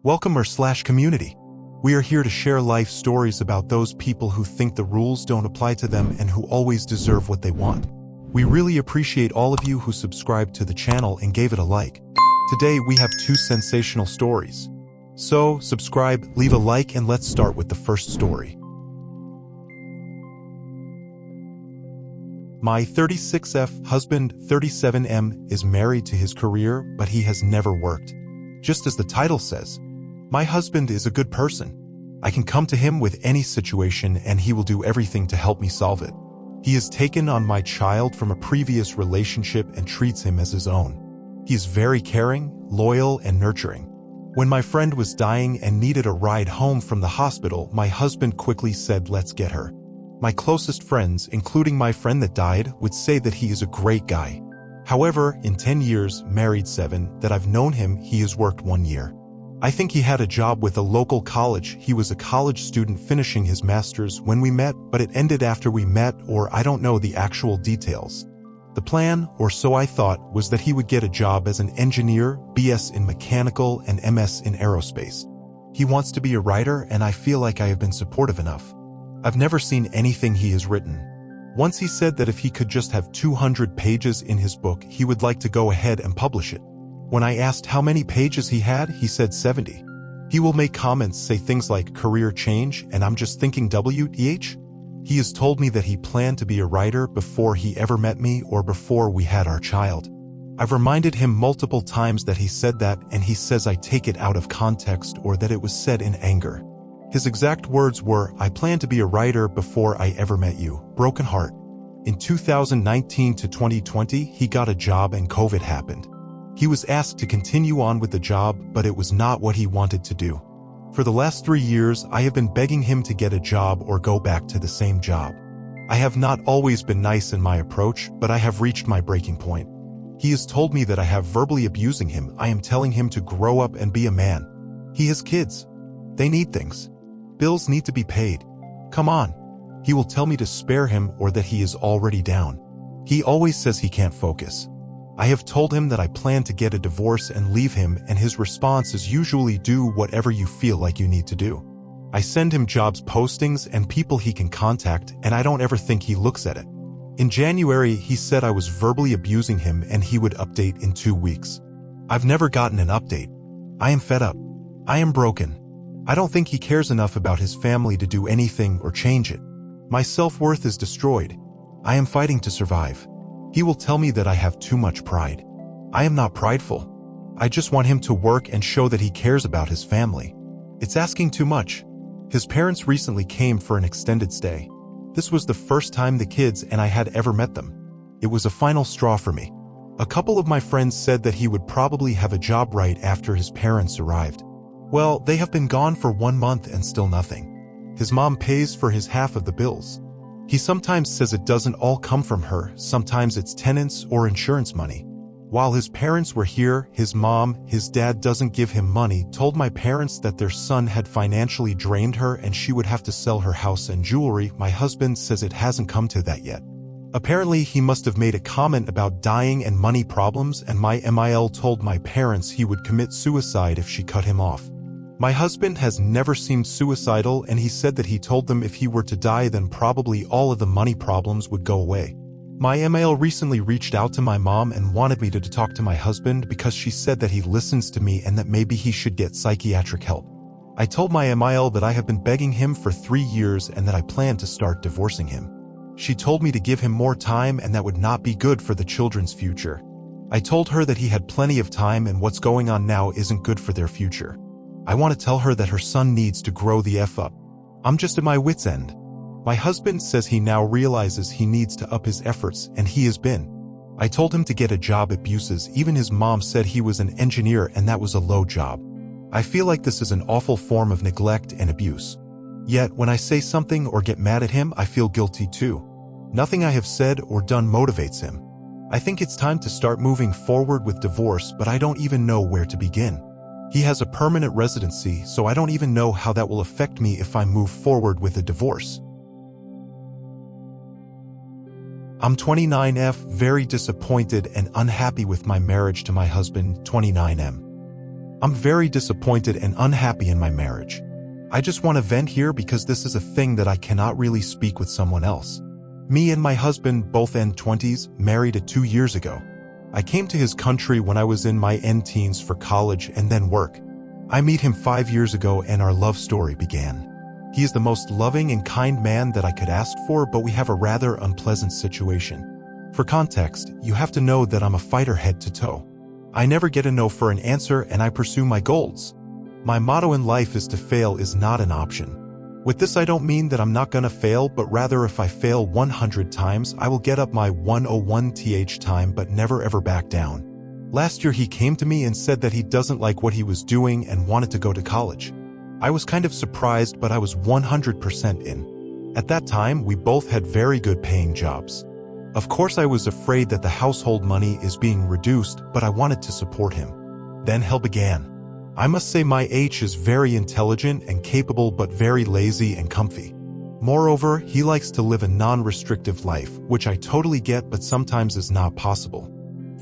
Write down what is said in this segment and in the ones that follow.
Welcome or community. We are here to share life stories about those people who think the rules don't apply to them and who always deserve what they want. We really appreciate all of you who subscribed to the channel and gave it a like. Today we have two sensational stories. So, subscribe, leave a like, and let's start with the first story. My 36F husband, 37M, is married to his career, but he has never worked. Just as the title says, my husband is a good person. I can come to him with any situation and he will do everything to help me solve it. He has taken on my child from a previous relationship and treats him as his own. He is very caring, loyal, and nurturing. When my friend was dying and needed a ride home from the hospital, my husband quickly said, "Let's get her." My closest friends, including my friend that died, would say that he is a great guy. However, in 10 years, married 7, that I've known him, he has worked 1 year. I think he had a job with a local college. He was a college student finishing his master's when we met, but it ended after we met, or I don't know the actual details. The plan, or so I thought, was that he would get a job as an engineer, BS in mechanical and MS in aerospace. He wants to be a writer, and I feel like I have been supportive enough. I've never seen anything he has written. Once he said that if he could just have 200 pages in his book, he would like to go ahead and publish it. When I asked how many pages he had, he said 70. He will make comments, say things like career change, and I'm just thinking WTH? He has told me that he planned to be a writer before he ever met me or before we had our child. I've reminded him multiple times that he said that, and he says I take it out of context or that it was said in anger. His exact words were, "I planned to be a writer before I ever met you. Broken heart." In 2019 to 2020, he got a job and COVID happened. He was asked to continue on with the job, but it was not what he wanted to do. For the last 3 years, I have been begging him to get a job or go back to the same job. I have not always been nice in my approach, but I have reached my breaking point. He has told me that I have verbally abusing him. I am telling him to grow up and be a man. He has kids. They need things. Bills need to be paid. Come on. He will tell me to spare him or that he is already down. He always says he can't focus. I have told him that I plan to get a divorce and leave him, and his response is usually do whatever you feel like you need to do. I send him jobs postings and people he can contact, and I don't ever think he looks at it. In January, he said I was verbally abusing him and he would update in 2 weeks. I've never gotten an update. I am fed up. I am broken. I don't think he cares enough about his family to do anything or change it. My self-worth is destroyed. I am fighting to survive. He will tell me that I have too much pride. I am not prideful. I just want him to work and show that he cares about his family. It's asking too much. His parents recently came for an extended stay. This was the first time the kids and I had ever met them. It was a final straw for me. A couple of my friends said that he would probably have a job right after his parents arrived. Well, they have been gone for 1 month and still nothing. His mom pays for his half of the bills. He sometimes says it doesn't all come from her, sometimes it's tenants or insurance money. While his parents were here, his mom, his dad doesn't give him money, told my parents that their son had financially drained her and she would have to sell her house and jewelry. My husband says it hasn't come to that yet. Apparently, he must have made a comment about dying and money problems, and my MIL told my parents he would commit suicide if she cut him off. My husband has never seemed suicidal, and he said that he told them if he were to die then probably all of the money problems would go away. My MIL recently reached out to my mom and wanted me to talk to my husband because she said that he listens to me and that maybe he should get psychiatric help. I told my MIL that I have been begging him for 3 years and that I plan to start divorcing him. She told me to give him more time and that would not be good for the children's future. I told her that he had plenty of time and what's going on now isn't good for their future. I want to tell her that her son needs to grow the F up. I'm just at my wit's end. My husband says he now realizes he needs to up his efforts, and he has been. I told him to get a job at Buses. Even his mom said he was an engineer and that was a low job. I feel like this is an awful form of neglect and abuse. Yet, when I say something or get mad at him, I feel guilty too. Nothing I have said or done motivates him. I think it's time to start moving forward with divorce, but I don't even know where to begin. He has a permanent residency, so I don't even know how that will affect me if I move forward with a divorce. I'm 29F, very disappointed and unhappy with my marriage to my husband, 29M. I'm very disappointed and unhappy in my marriage. I just want to vent here because this is a thing that I cannot really speak with someone else. Me and my husband, both end 20s, married 2 years ago. I came to his country when I was in my end teens for college and then work. I met him 5 years ago and our love story began. He is the most loving and kind man that I could ask for, but we have a rather unpleasant situation. For context, you have to know that I'm a fighter head to toe. I never get a no for an answer and I pursue my goals. My motto in life is to fail is not an option. With this I don't mean that I'm not gonna fail, but rather if I fail 100 times, I will get up my 101th time but never ever back down. Last year he came to me and said that he doesn't like what he was doing and wanted to go to college. I was kind of surprised, but I was 100% in. At that time, we both had very good paying jobs. Of course I was afraid that the household money is being reduced, but I wanted to support him. Then hell began. I must say my H is very intelligent and capable but very lazy and comfy. Moreover, he likes to live a non-restrictive life, which I totally get but sometimes is not possible.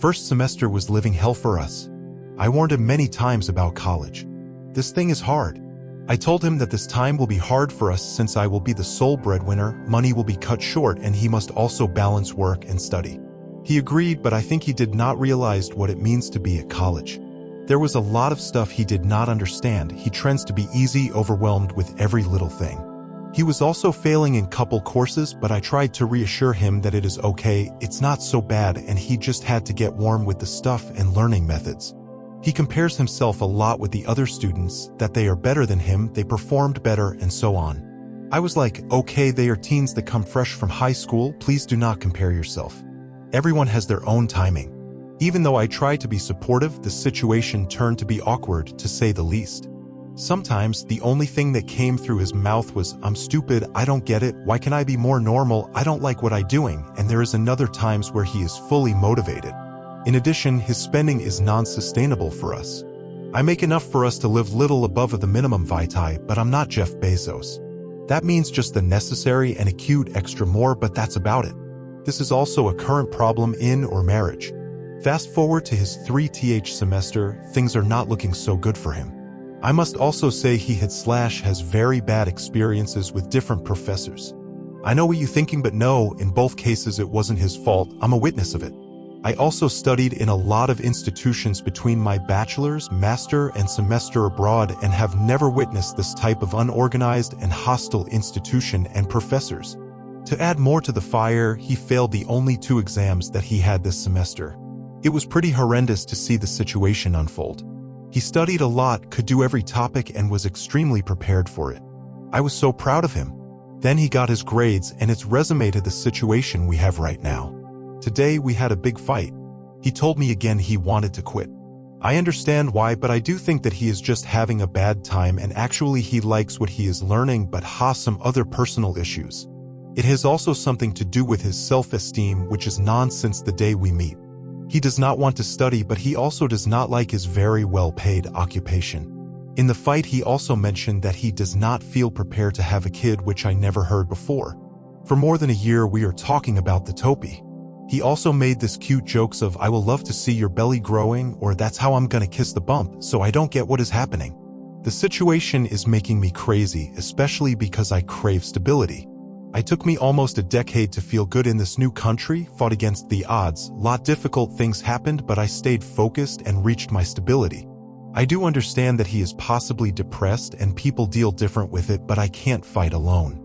First semester was living hell for us. I warned him many times about college. This thing is hard. I told him that this time will be hard for us since I will be the sole breadwinner, money will be cut short, and he must also balance work and study. He agreed, but I think he did not realize what it means to be at college. There was a lot of stuff he did not understand. He tends to be easy overwhelmed with every little thing. He was also failing in couple courses, but I tried to reassure him that it is okay, it's not so bad, and he just had to get warm with the stuff and learning methods. He compares himself a lot with the other students, that they are better than him, they performed better, and so on. I was like, okay, they are teens that come fresh from high school, please do not compare yourself. Everyone has their own timing. Even though I tried to be supportive, the situation turned to be awkward, to say the least. Sometimes, the only thing that came through his mouth was, I'm stupid, I don't get it, why can I be more normal, I don't like what I'm doing, and there is another times where he is fully motivated. In addition, his spending is non-sustainable for us. I make enough for us to live little above the minimum vitae, but I'm not Jeff Bezos. That means just the necessary and acute extra more, but that's about it. This is also a current problem in our marriage. Fast forward to his 3th semester, things are not looking so good for him. I must also say he has very bad experiences with different professors. I know what you're thinking, but no, in both cases it wasn't his fault, I'm a witness of it. I also studied in a lot of institutions between my bachelor's, master, and semester abroad and have never witnessed this type of unorganized and hostile institution and professors. To add more to the fire, he failed the only 2 exams that he had this semester. It was pretty horrendous to see the situation unfold. He studied a lot, could do every topic, and was extremely prepared for it. I was so proud of him. Then he got his grades, and it's resume to the situation we have right now. Today we had a big fight. He told me again he wanted to quit. I understand why, but I do think that he is just having a bad time and actually he likes what he is learning but has some other personal issues. It has also something to do with his self-esteem, which is nonsense the day we meet. He does not want to study, but he also does not like his very well-paid occupation. In the fight he also mentioned that he does not feel prepared to have a kid, which I never heard before. For more than a year we are talking about the topi. He also made this cute jokes of, I will love to see your belly growing, or that's how I'm gonna kiss the bump, so I don't get what is happening. The situation is making me crazy, especially because I crave stability. It took me almost a decade to feel good in this new country, fought against the odds, lot difficult things happened, but I stayed focused and reached my stability. I do understand that he is possibly depressed and people deal different with it, but I can't fight alone.